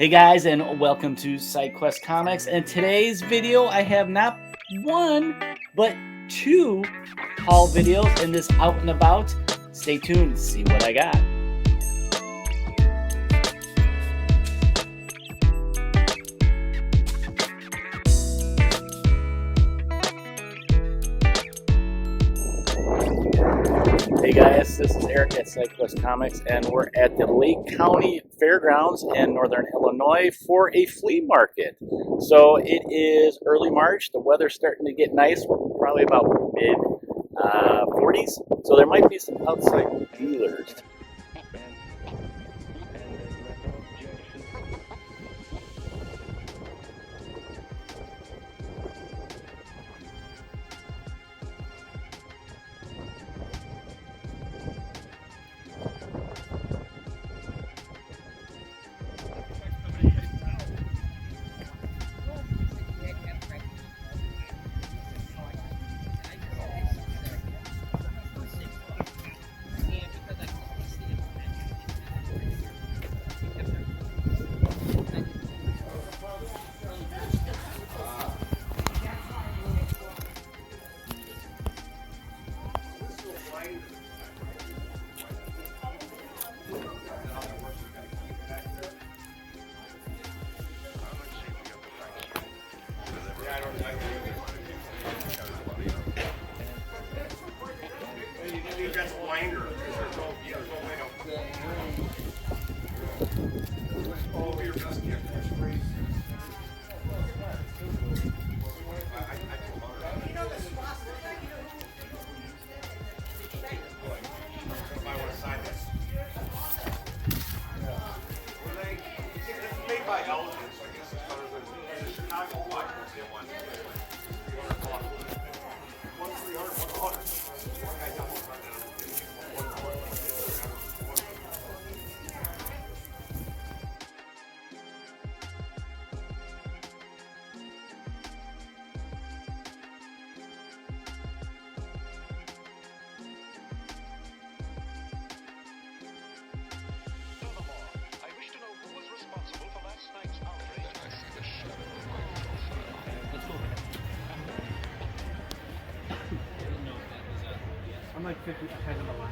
Hey guys, and welcome to SideQuest Comics. And today's video, I have not one, but two haul videos in this out and about. Stay tuned to see what I got. Hey guys, this is Eric at SideQuest Comics, and we're at the Lake County Fairgrounds in Northern Illinois for a flea market. So it is early March. The weather's starting to get nice. We're probably about mid 40s, so there might be some outside dealers. I'm like 50 ahead of the line.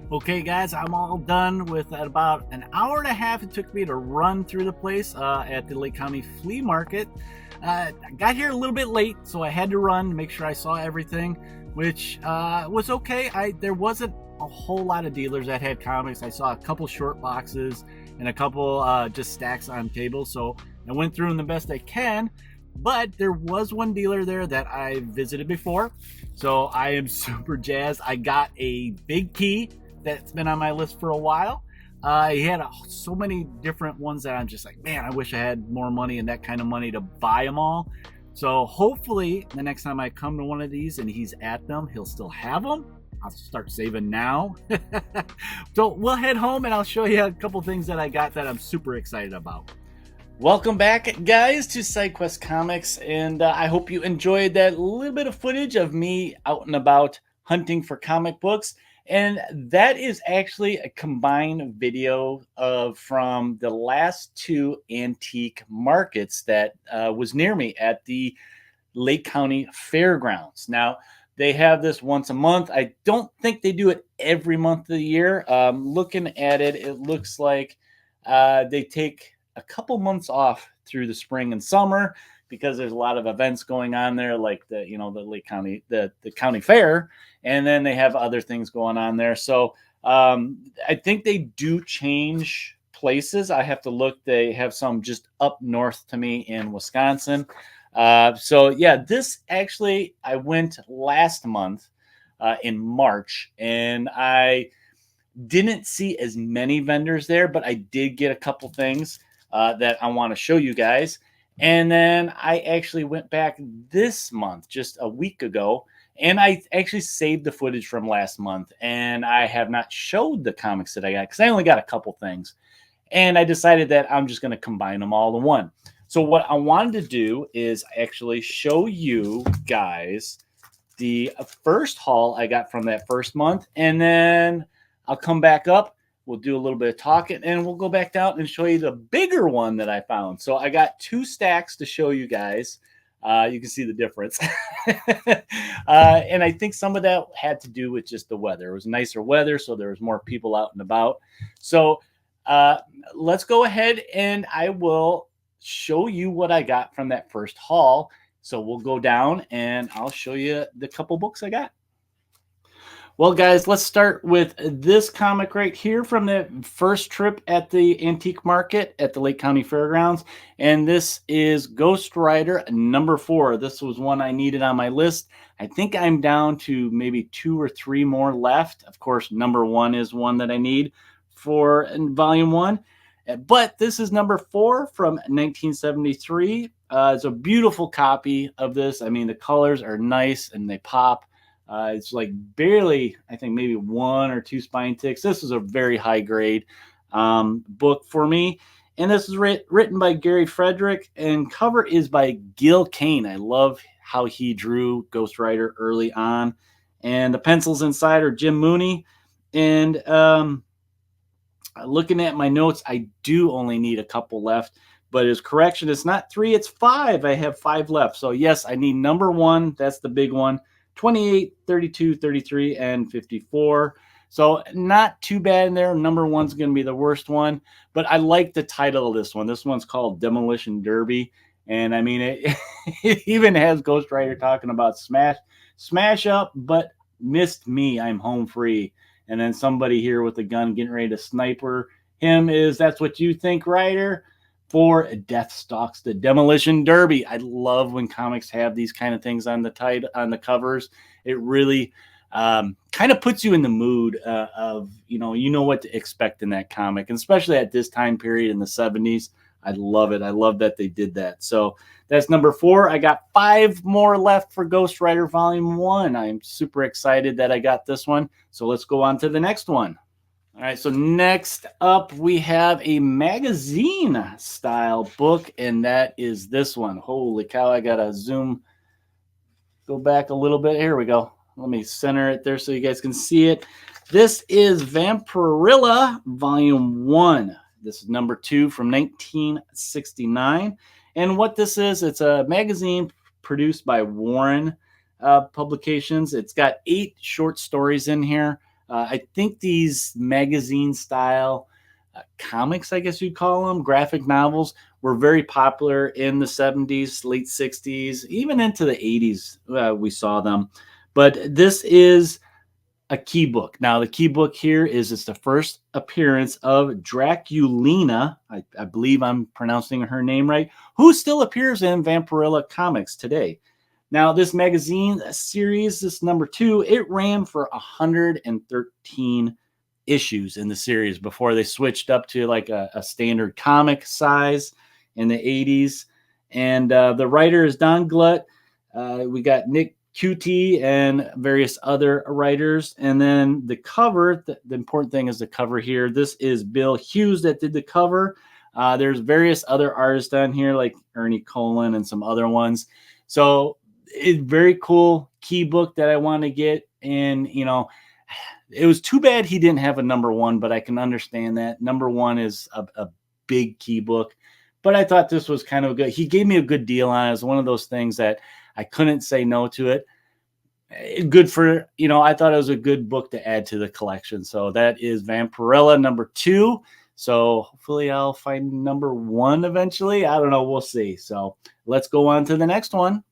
Okay, guys, I'm all done with about an hour and a half it took me to run through the place at the Lake County Flea Market. I got here a little bit late, so I had to run to make sure I saw everything, which was okay. There wasn't a whole lot of dealers that had comics. I saw a couple short boxes and a couple just stacks on tables, so I went through them the best I can. But there was one dealer there that I visited before, so I am super jazzed. I got a big key that's been on my list for a while. He had so many different ones that I'm just like, man, I wish I had more money and that kind of money to buy them all. So hopefully the next time I come to one of these and he's at them, he'll still have them. I'll start saving now. So we'll head home and I'll show you a couple things that I got that I'm super excited about. Welcome back, guys, to SideQuest Comics, and I hope you enjoyed that little bit of footage of me out and about hunting for comic books. And that is actually a combined video from the last two antique markets that was near me at the Lake County Fairgrounds. Now, they have this once a month. I don't think they do it every month of the year. Looking at it, it looks like they take a couple months off through the spring and summer because there's a lot of events going on there, like the Lake County, the county fair, and then they have other things going on there. So I think they do change places. I have to look. They have some just up north to me in Wisconsin. So yeah, this actually I went last month in March, and I didn't see as many vendors there, but I did get a couple things that I want to show you guys. And then I actually went back this month, just a week ago, and I actually saved the footage from last month, and I have not showed the comics that I got because I only got a couple things. And I decided that I'm just going to combine them all in one. So what I wanted to do is actually show you guys the first haul I got from that first month, and then I'll come back up. We'll do a little bit of talking, and we'll go back down and show you the bigger one that I found. So I got two stacks to show you guys. You can see the difference. And I think some of that had to do with just the weather. It was nicer weather, so there was more people out and about. So let's go ahead, and I will show you what I got from that first haul. So we'll go down, and I'll show you the couple books I got. Well, guys, let's start with this comic right here from the first trip at the antique market at the Lake County Fairgrounds. And this is Ghost Rider #4. This was one I needed on my list. I think I'm down to maybe 2 or 3 more left. Of course, #1 is one that I need for volume 1. But this is #4 from 1973. It's a beautiful copy of this. I mean, the colors are nice and they pop. It's like barely, I think maybe 1 or 2 spine ticks. This is a very high grade book for me. And this is written by Gary Frederick, and cover is by Gil Kane. I love how he drew Ghost Rider early on. And the pencils inside are Jim Mooney. And looking at my notes, I do only need a couple left. But his correction, it's not 3, it's 5. I have 5 left. So yes, I need #1. That's the big one. 28, 32, 33, and 54. So not too bad in there. #1's going to be the worst one. But I like the title of this one. This one's called Demolition Derby. And I mean, it even has Ghost Rider talking about smash up, but missed me. I'm home free. And then somebody here with a gun getting ready to sniper him is, that's what you think, Rider? For Death Stalks the Demolition Derby. I love when comics have these kind of things on the covers. It really kind of puts you in the mood of, you know what to expect in that comic, and especially at this time period in the 70s. I love it. I love that they did that. So that's #4. I got 5 more left for Ghost Rider Volume 1. I'm super excited that I got this one. So let's go on to the next one. All right, so next up we have a magazine style book, and that is this one. Holy cow, I gotta go back a little bit. Here we go. Let me center it there so you guys can see it. This is Vampirilla Volume 1. This is #2 from 1969. And what this is, it's a magazine produced by Warren Publications. It's got 8 short stories in here. I think these magazine style comics, I guess you'd call them, graphic novels, were very popular in the 70s, late 60s, even into the 80s. We saw them. But this is a key book. Now, the key book here is it's the first appearance of Draculina. I believe I'm pronouncing her name right, who still appears in Vampirella comics today. Now, this magazine series, this number 2, it ran for 113 issues in the series before they switched up to like a standard comic size in the 80s. And the writer is Don Glut. We got Nick QT and various other writers. And then the cover, the important thing is the cover here. This is Bill Hughes that did the cover. There's various other artists on here like Ernie Colin and some other ones. So it's very cool key book that I want to get. And, you know, it was too bad he didn't have a number 1, but I can understand that. Number 1 is a big key book. But I thought this was kind of good. He gave me a good deal on it. It's one of those things that I couldn't say no to it. Good for, you know, I thought it was a good book to add to the collection. So that is Vampirella number 2. So hopefully I'll find number 1 eventually. I don't know. We'll see. So let's go on to the next one.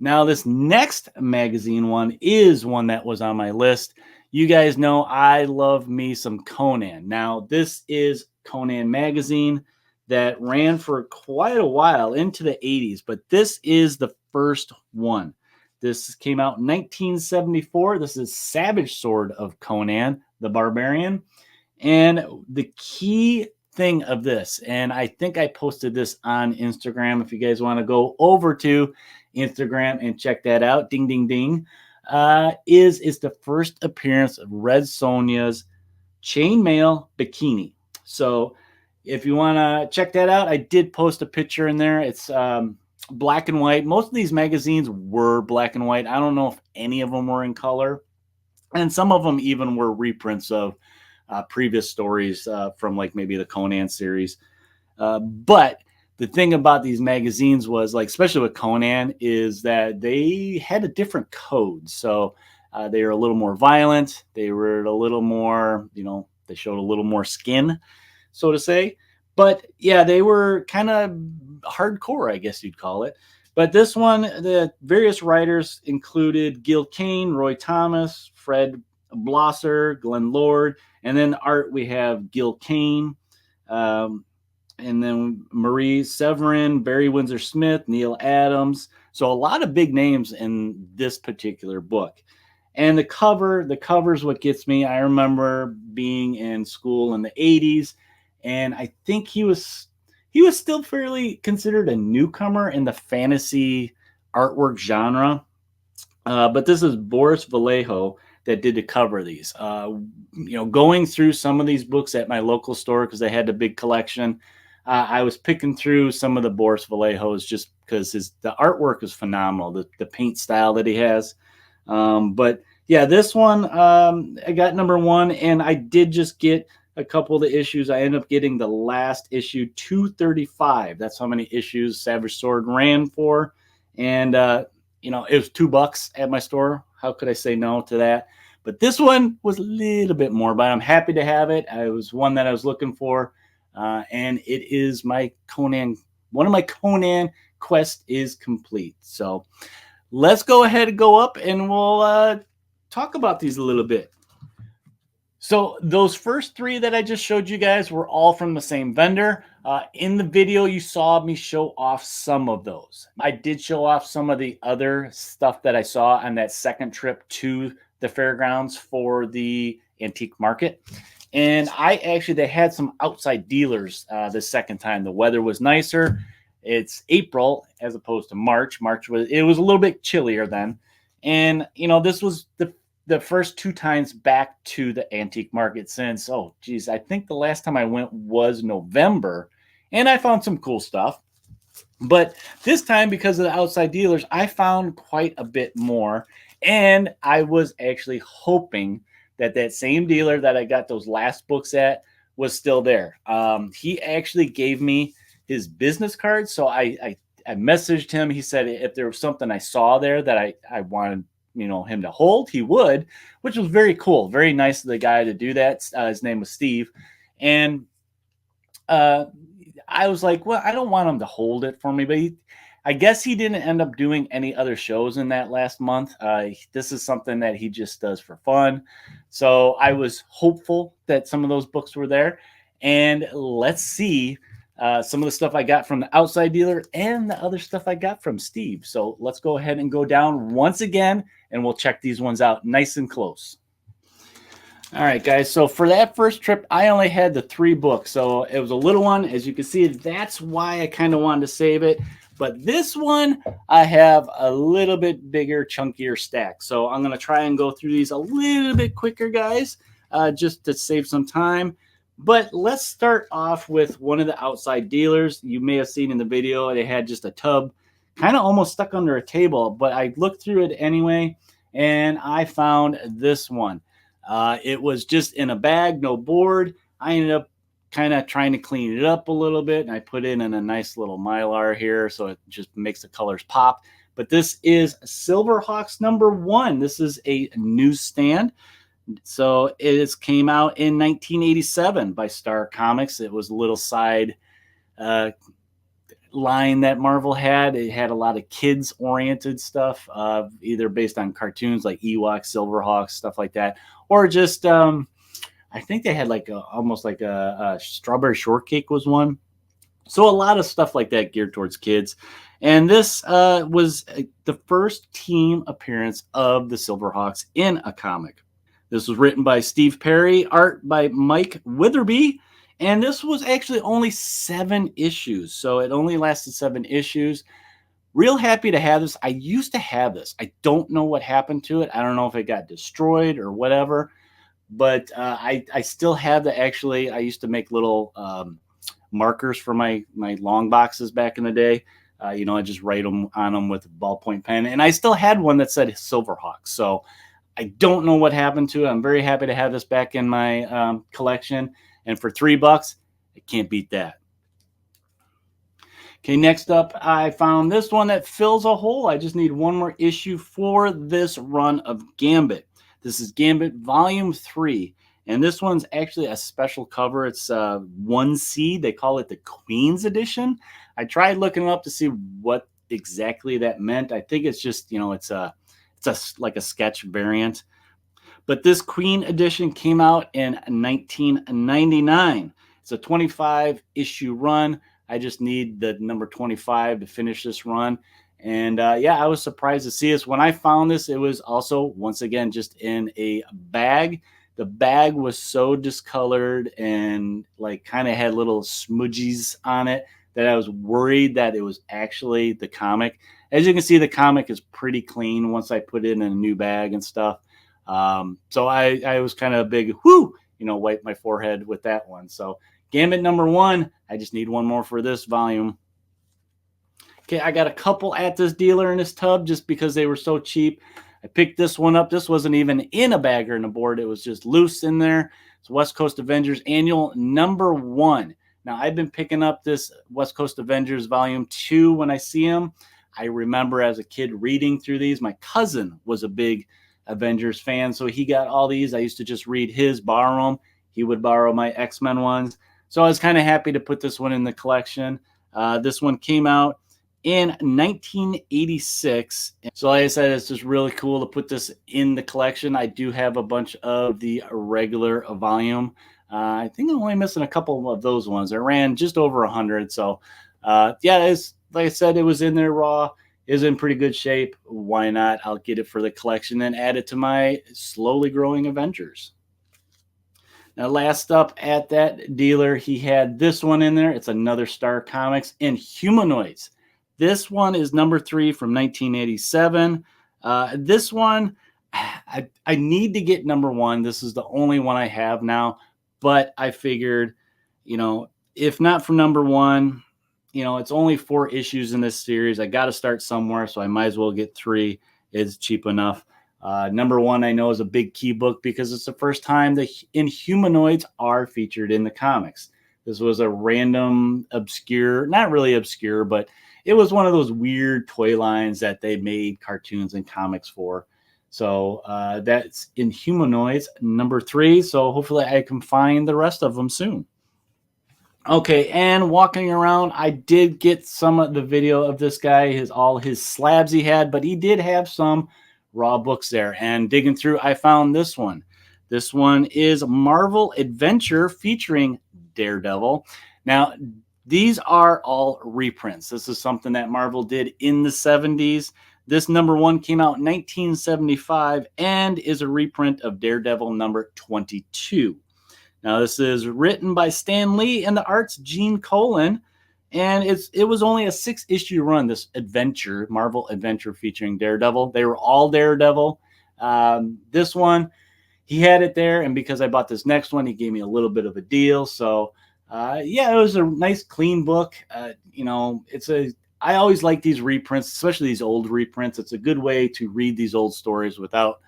Now, this next magazine one is one that was on my list. You guys know I love me some Conan. Now, this is Conan magazine that ran for quite a while into the 80s, but this is the first one. This came out in 1974. This is Savage Sword of Conan the Barbarian. And the key thing of this, and I think I posted this on Instagram. If you guys want to go over to Instagram and check that out, ding, ding, ding, is the first appearance of Red Sonja's chainmail bikini. So if you want to check that out, I did post a picture in there. It's black and white. Most of these magazines were black and white. I don't know if any of them were in color. And some of them even were reprints of previous stories from like maybe the Conan series. But the thing about these magazines was like, especially with Conan, is that they had a different code. So they were a little more violent. They were a little more, you know, they showed a little more skin, so to say. But yeah, they were kind of hardcore, I guess you'd call it. But this one, the various writers included Gil Kane, Roy Thomas, Fred Blosser, Glenn Lord, and then art we have Gil Kane, and then Marie Severin, Barry Windsor Smith, Neil Adams. So a lot of big names in this particular book. And the cover is what gets me. I remember being in school in the 80s, and I think he was still fairly considered a newcomer in the fantasy artwork genre. But this is Boris Vallejo that did the cover of these. You know, going through some of these books at my local store because they had a big collection, I was picking through some of the Boris Vallejos just because the artwork is phenomenal, the paint style that he has. But yeah, this one, I got number 1, and I did just get a couple of the issues. I ended up getting the last issue, 235. That's how many issues Savage Sword ran for. And, you know, it was $2 at my store. How could I say no to that? But this one was a little bit more, but I'm happy to have it. It was one that I was looking for. And it is my Conan, one of my Conan quest is complete. So let's go ahead and go up and we'll talk about these a little bit. So those first 3 that I just showed you guys were all from the same vendor. In the video, you saw me show off some of those. I did show off some of the other stuff that I saw on that second trip to the fairgrounds for the antique market. And they had some outside dealers the second time. The weather was nicer. It's April as opposed to March. It was a little bit chillier then. And, you know, this was the first 2 times back to the antique market since, I think the last time I went was November, and I found some cool stuff. But this time, because of the outside dealers, I found quite a bit more, and I was actually hoping that same dealer that I got those last books at was still there. He actually gave me his business card, so I messaged him. He said if there was something I saw there that I wanted him to hold, he would, which was very cool. Very nice of the guy to do that. His name was Steve. And I was like, well, I don't want him to hold it for me, but I guess he didn't end up doing any other shows in that last month. This is something that he just does for fun. So I was hopeful that some of those books were there. And let's see some of the stuff I got from the outside dealer and the other stuff I got from Steve. So let's go ahead and go down once again, and we'll check these ones out nice and close. All right, guys. So for that first trip, I only had the 3 books. So it was a little one. As you can see, that's why I kind of wanted to save it. But this one, I have a little bit bigger, chunkier stack. So I'm going to try and go through these a little bit quicker, guys, just to save some time. But let's start off with one of the outside dealers. You may have seen in the video, they had just a tub kind of almost stuck under a table. But I looked through it anyway, and I found this one. It was just in a bag, no board. I ended up kind of trying to clean it up a little bit, and I put in a nice little Mylar here, so it just makes the colors pop. But this is Silverhawks #1. This is a newsstand. So it came out in 1987 by Star Comics. It was a little side line that Marvel had. It had a lot of kids-oriented stuff, either based on cartoons like Ewoks, Silverhawks, stuff like that, or just I think they had like almost like a strawberry shortcake was one. So a lot of stuff like that geared towards kids. And this was the first team appearance of the Silverhawks in a comic. This was written by Steve Perry, art by Mike Witherby, and this was actually only 7 issues. So it only lasted 7 issues. Real happy to have this. I used to have this. I don't know what happened to it. I don't know if it got destroyed or whatever, but I still have the, actually, I used to make little markers for my long boxes back in the day. I just write them on them with a ballpoint pen, and I still had one that said Silverhawks. So I don't know what happened to it. I'm very happy to have this back in my collection. And for $3, I can't beat that. Okay, next up, I found this one that fills a hole. I just need one more issue for this run of Gambit. This is Gambit Volume 3. And this one's actually a special cover. It's 1C. They call it the Queen's Edition. I tried looking it up to see what exactly that meant. I think it's just, it's like a sketch variant. But this Queen edition came out in 1999. It's a 25 issue run. I just need the number 25 to finish this run. And I was surprised to see this. When I found this, it was also, once again, just in a bag. The bag was so discolored and like kind of had little smudges on it that I was worried that it was actually the comic. As you can see, the comic is pretty clean once I put it in a new bag and stuff. So I was kind of a big wipe my forehead with that one. So Gambit #1, I just need one more for this volume. Okay, I got a couple at this dealer in this tub just because they were so cheap. I picked this one up. This wasn't even in a bag or in a board. It was just loose in there. It's West Coast Avengers Annual #1. Now, I've been picking up this West Coast Avengers Volume 2 when I see them. I remember as a kid reading through these. My cousin was a big Avengers fan, so he got all these. I used to just read his, borrow them. He would borrow my X-Men ones. So I was kind of happy to put this one in the collection. This one came out in 1986. So like I said, it's just really cool to put this in the collection. I do have a bunch of the regular volume. I think I'm only missing a couple of those ones. I ran just over 100. So it's, like I said, it was in there raw. Is in pretty good shape. Why not? I'll get it for the collection and add it to my slowly growing Avengers. Now, last up at that dealer, he had this one in there. It's another Star Comics Inhumanoids. This one is #3 from 1987. This one, I need to get #1. This is the only one I have now, but I figured, if not for #1, it's only 4 issues in this series. I got to start somewhere, so I might as well get 3. It's cheap enough. #1 I know is a big key book because it's the first time the Inhumanoids are featured in the comics. This was a random, obscure, not really obscure, but it was one of those weird toy lines that they made cartoons and comics for. So that's Inhumanoids number 3. So hopefully I can find the rest of them soon. Okay, and walking around, I did get some of the video of this guy, all his slabs he had, but he did have some raw books there. And digging through, I found this one. This one is Marvel Adventure featuring Daredevil. Now, these are all reprints. This is something that Marvel did in the 70s. This number 1 came out in 1975 and is a reprint of Daredevil number 22. Now, this is written by Stan Lee and the art's Gene Colan, and it was only a 6-issue run, this adventure, Marvel Adventure featuring Daredevil. They were all Daredevil. This one, he had it there, and because I bought this next one, he gave me a little bit of a deal. So, yeah, it was a nice, clean book. I always like these reprints, especially these old reprints. It's a good way to read these old stories without,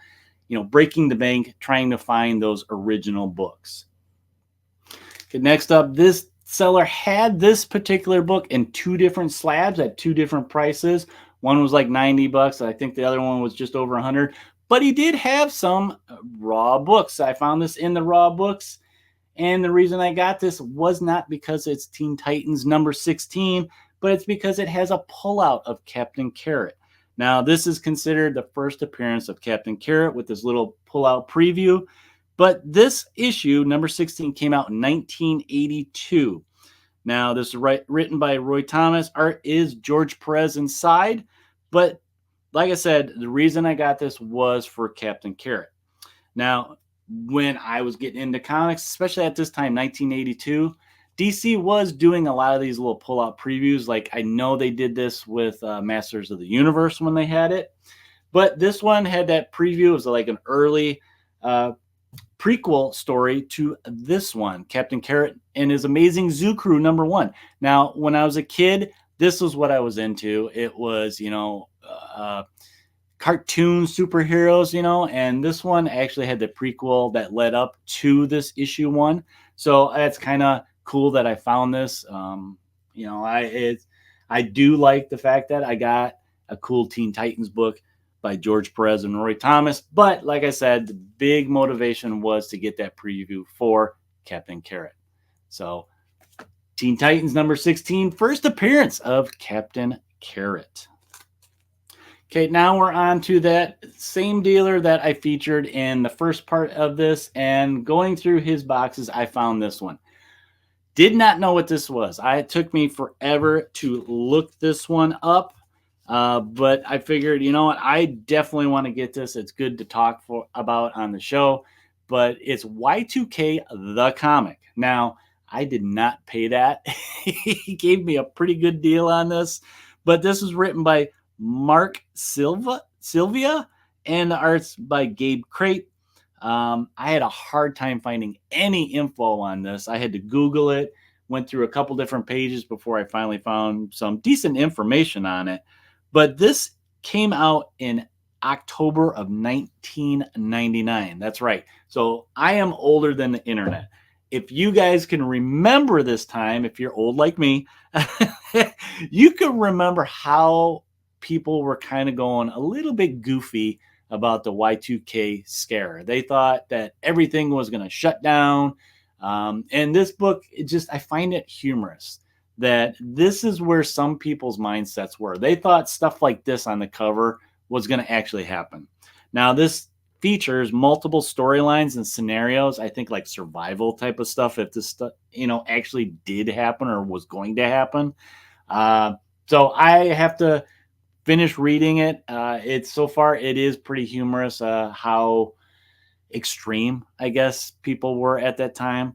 breaking the bank, trying to find those original books. Okay, next up, this seller had this particular book in 2 different slabs at 2 different prices. One was like $90. I think the other one was just over $100. But he did have some raw books. I found this in the raw books. And the reason I got this was not because it's Teen Titans number 16, but it's because it has a pullout of Captain Carrot. Now, this is considered the first appearance of Captain Carrot with this little pullout preview. But this issue, number 16, came out in 1982. Now, this is written by Roy Thomas. Art is George Perez inside. But like I said, the reason I got this was for Captain Carrot. Now, when I was getting into comics, especially at this time, 1982, DC was doing a lot of these little pull-out previews. Like, I know they did this with Masters of the Universe when they had it. But this one had that preview. It was like an early prequel story to this one, Captain Carrot and his Amazing Zoo Crew number 1. Now, when I was a kid, this was what I was into. It was, cartoon superheroes, and this one actually had the prequel that led up to this issue 1. So that's kind of cool that I found this. I do like the fact that I got a cool Teen Titans book by George Perez and Roy Thomas. But like I said, the big motivation was to get that preview for Captain Carrot. So Teen Titans number 16, first appearance of Captain Carrot. Okay, now we're on to that same dealer that I featured in the first part of this, and going through his boxes, I found this one. Did not know what this was. It took me forever to look this one up. But I figured, I definitely want to get this. It's good to talk about on the show. But it's Y2K the comic. Now, I did not pay that. He gave me a pretty good deal on this. But this was written by Mark Sylvia, and the art's by Gabe Crate. I had a hard time finding any info on this. I had to Google it, went through a couple different pages before I finally found some decent information on it. But this came out in October of 1999. That's right. So I am older than the internet. If you guys can remember this time, if you're old like me, you can remember how people were kind of going a little bit goofy about the Y2K scare. They thought that everything was going to shut down. And this book, I find it humorous that this is where some people's mindsets were. They thought stuff like this on the cover was going to actually happen. Now, this features multiple storylines and scenarios, I think like survival type of stuff, if this stuff, actually did happen or was going to happen. So I have to finish reading it. So far, it is pretty humorous how extreme, I guess, people were at that time.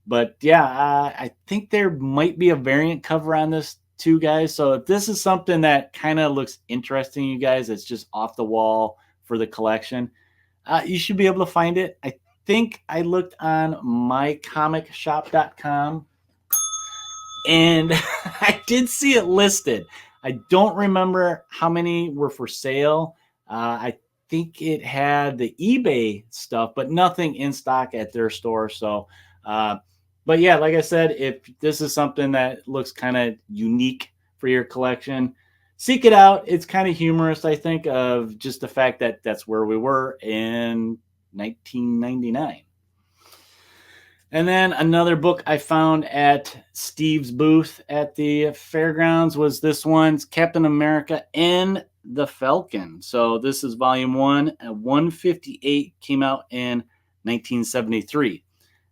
But yeah, I think there might be a variant cover on this too, guys. So if this is something that kind of looks interesting, you guys, it's just off the wall for the collection, you should be able to find it. I think I looked on mycomicshop.com and I did see it listed. I don't remember how many were for sale. I think it had the eBay stuff, but nothing in stock at their store. So, but yeah, like I said, if this is something that looks kind of unique for your collection, seek it out. It's kind of humorous, I think, of just the fact that that's where we were in 1999. And then another book I found at Steve's booth at the fairgrounds was this one's Captain America and the Falcon. So this is volume one, 158, came out in 1973.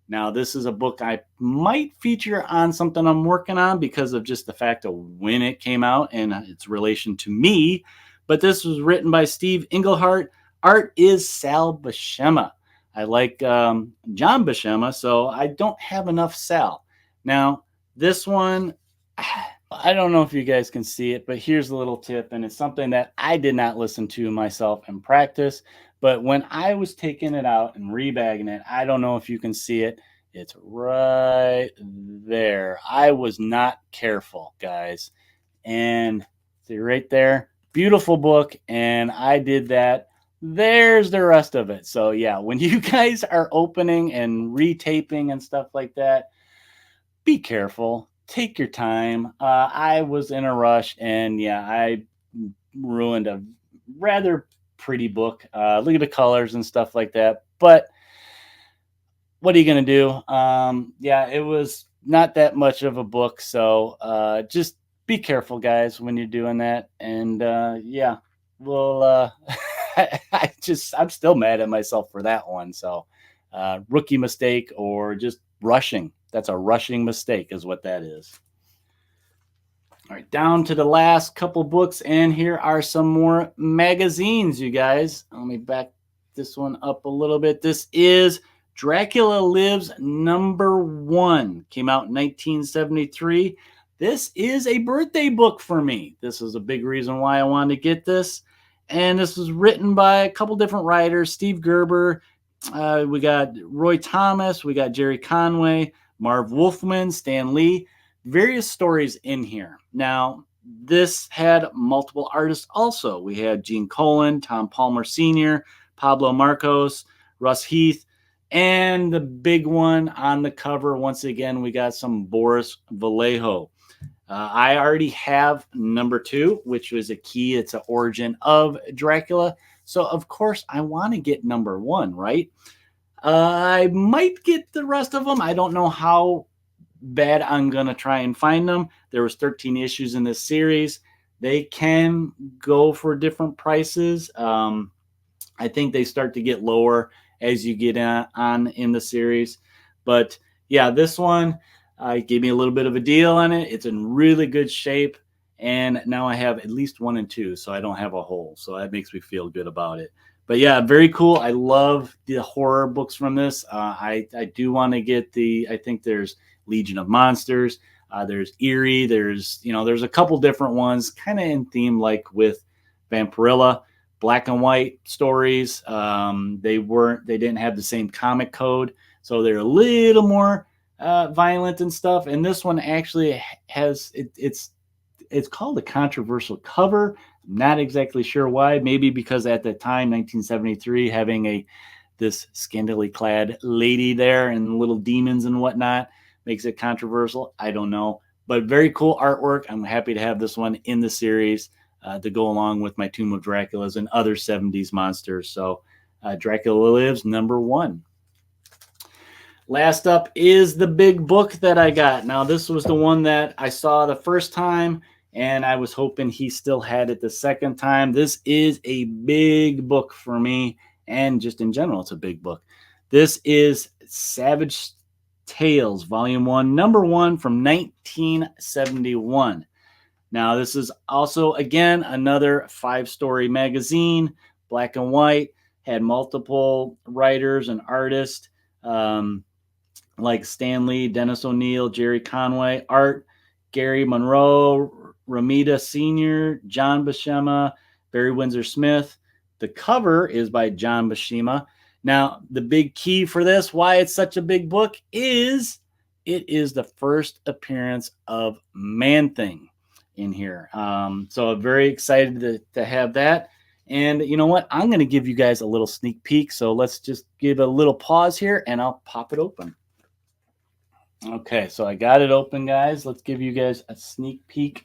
Now, this is a book I might feature on something I'm working on because of just the fact of when it came out and its relation to me. But this was written by Steve Englehart. Art is Sal Buscema. I like John Buscema, so I don't have enough Sal. Now, this one, I don't know if you guys can see it, but here's a little tip, and it's something that I did not listen to myself in practice. But when I was taking it out and rebagging it, I don't know if you can see it. It's right there. I was not careful, guys. And see right there, beautiful book. And I did that. There's the rest of it. So yeah, when you guys are opening and retaping and stuff like that, be careful. Take your time. I was in a rush, and yeah, I ruined a rather pretty book. Look at the colors and stuff like that. But what are you going to do? Yeah, it was not that much of a book. So just be careful, guys, when you're doing that. And yeah, well, I'm still mad at myself for that one. So rookie mistake or just rushing. That's a rushing mistake is what that is. All right, down to the last couple books, and here are some more magazines, you guys. Let me back this one up a little bit. This is Dracula Lives #1. Came out in 1973. This is a birthday book for me. This is a big reason why I wanted to get this. And this was written by a couple different writers, Steve Gerber. We got Roy Thomas. We got Jerry Conway, Marv Wolfman, Stan Lee. Various stories in here. Now, this had multiple artists also. We had Gene Colan, Tom Palmer Sr., Pablo Marcos, Russ Heath, and the big one on the cover, once again, we got some Boris Vallejo. I already have #2, which was a key. It's an origin of Dracula. So, of course, I want to get #1, right? I might get the rest of them. I don't know how bad I'm going to try and find them. There was 13 issues in this series. They can go for different prices. I think they start to get lower as you get on in the series. But yeah, this one gave me a little bit of a deal on it. It's in really good shape. And now I have at least 1 and 2, so I don't have a hole. So that makes me feel good about it. But yeah, very cool. I love the horror books from this. I do want to get I think there's Legion of Monsters. There's Eerie. There's a couple different ones, kind of in theme like with Vampirilla. Black and white stories. They didn't have the same comic code, so they're a little more violent and stuff. And this one actually has it's called a controversial cover. I'm not exactly sure why. Maybe because at the time, 1973, having this scantily clad lady there and little demons and whatnot makes it controversial. I don't know, but very cool artwork. I'm happy to have this one in the series to go along with my Tomb of Draculas and other 70s monsters. So Dracula Lives #1. Last up is the big book that I got. Now, this was the one that I saw the first time, and I was hoping he still had it the second time. This is a big book for me, and just in general, it's a big book. This is Savage Tales, Volume 1, #1 from 1971. Now, this is also, again, another 5-story magazine, black and white, had multiple writers and artists like Stan Lee, Dennis O'Neil, Jerry Conway, art, Gary Monroe, Ramita Sr., John Buscema, Barry Windsor Smith. The cover is by John Buscema. Now, the big key for this, why it's such a big book, is it is the first appearance of Man-Thing in here. So I'm very excited to have that. And you know what? I'm going to give you guys a little sneak peek. So let's just give a little pause here and I'll pop it open. Okay, so I got it open, guys. Let's give you guys a sneak peek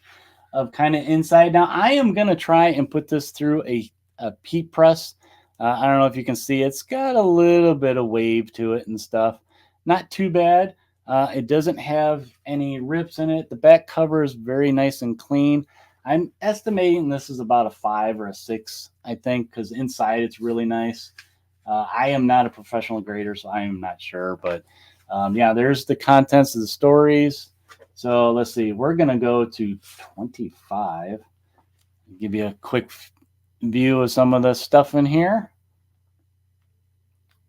of kind of inside. Now I am going to try and put this through a heat press. I don't know if you can see, it's got a little bit of wave to it and stuff. Not too bad. It doesn't have any rips in it. The back cover is very nice and clean. I'm estimating this is about a 5 or a 6, I think, because inside it's really nice. I am not a professional grader, so I am not sure. But yeah, there's the contents of the stories. So let's see. We're going to go to 25. Give you a quick view of some of the stuff in here.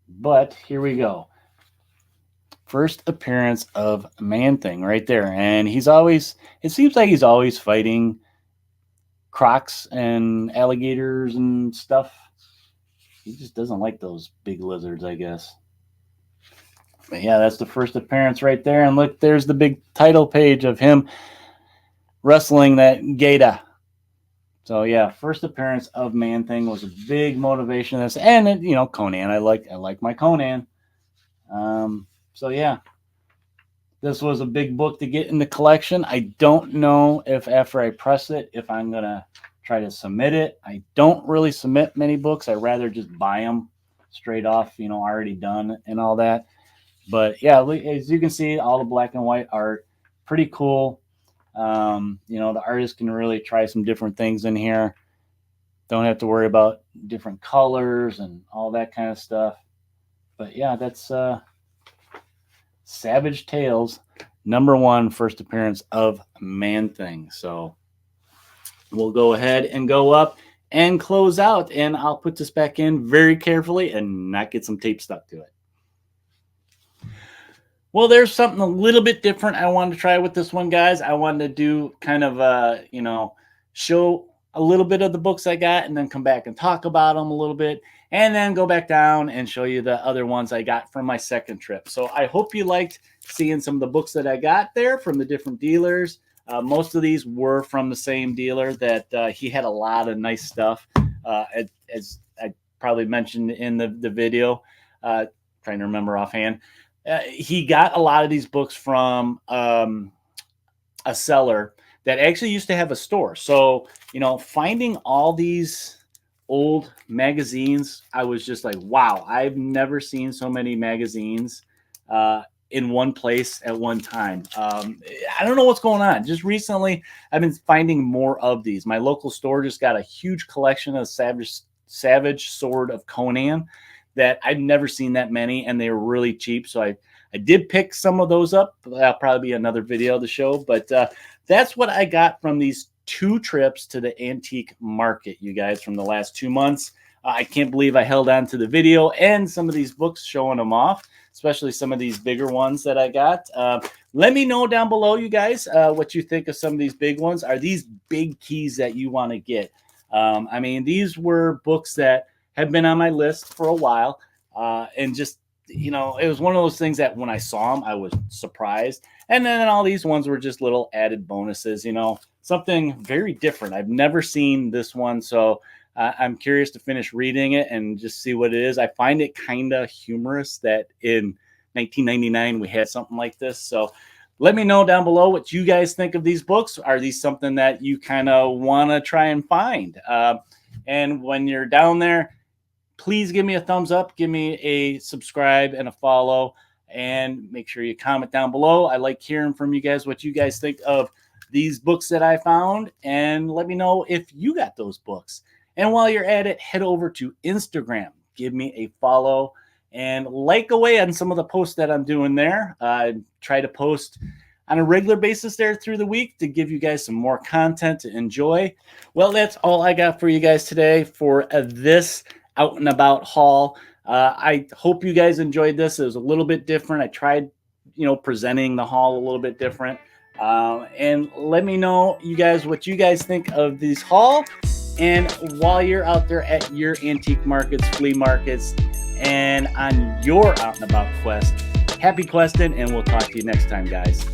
But here we go. First appearance of Man-Thing right there. And he's always, it seems like he's always fighting crocs and alligators and stuff. He just doesn't like those big lizards, I guess. But yeah, that's the first appearance right there. And look, there's the big title page of him wrestling that gator. So yeah, first appearance of Man-Thing was a big motivation of this. And you know, Conan. I like my Conan. So yeah, this was a big book to get in the collection. I don't know if after I press it, if I'm gonna try to submit it. I don't really submit many books. I rather just buy them straight off, you know, already done and all that. But yeah, as you can see, all the black and white art, pretty cool. You know, the artist can really try some different things in here. Don't have to worry about different colors and all that kind of stuff. But yeah, that's Savage Tales, #1 first appearance of Man-Thing. So we'll go ahead and go up and close out, and I'll put this back in very carefully and not get some tape stuck to it. Well, there's something a little bit different I wanted to try with this one, guys. I wanted to do kind of you know, show a little bit of the books I got and then come back and talk about them a little bit and then go back down and show you the other ones I got from my second trip. So I hope you liked seeing some of the books that I got there from the different dealers. Most of these were from the same dealer that he had a lot of nice stuff, as I probably mentioned in the video, trying to remember offhand. He got a lot of these books from a seller that actually used to have a store. So, you know, finding all these old magazines, I was just like, wow, I've never seen so many magazines in one place at one time. I don't know what's going on. Just recently, I've been finding more of these. My local store just got a huge collection of Savage Sword of Conan that I've never seen that many, and they were really cheap. So I did pick some of those up. That'll probably be another video to show, but that's what I got from these 2 trips to the antique market, you guys, from the last 2 months. I can't believe I held on to the video and some of these books showing them off, especially some of these bigger ones that I got. Let me know down below, you guys, what you think of some of these big ones. Are these big keys that you want to get? I mean, these were books that have been on my list for a while, and just, you know, it was one of those things that when I saw them, I was surprised. And then all these ones were just little added bonuses, you know, something very different. I've never seen this one, so I'm curious to finish reading it and just see what it is. I find it kind of humorous that in 1999 we had something like this. So let me know down below what you guys think of these books. Are these something that you kind of want to try and find? And when you're down there, please give me a thumbs up, give me a subscribe and a follow, and make sure you comment down below. I like hearing from you guys what you guys think of these books that I found, and let me know if you got those books. And while you're at it, head over to Instagram, give me a follow, and like away on some of the posts that I'm doing there. I try to post on a regular basis there through the week to give you guys some more content to enjoy. Well, that's all I got for you guys today for this out and about haul. I hope you guys enjoyed this. It was a little bit different. I tried, you know, presenting the haul a little bit different. And let me know, you guys, what you guys think of this haul. And while you're out there at your antique markets, flea markets, and on your out and about quest, happy questing, and we'll talk to you next time, guys.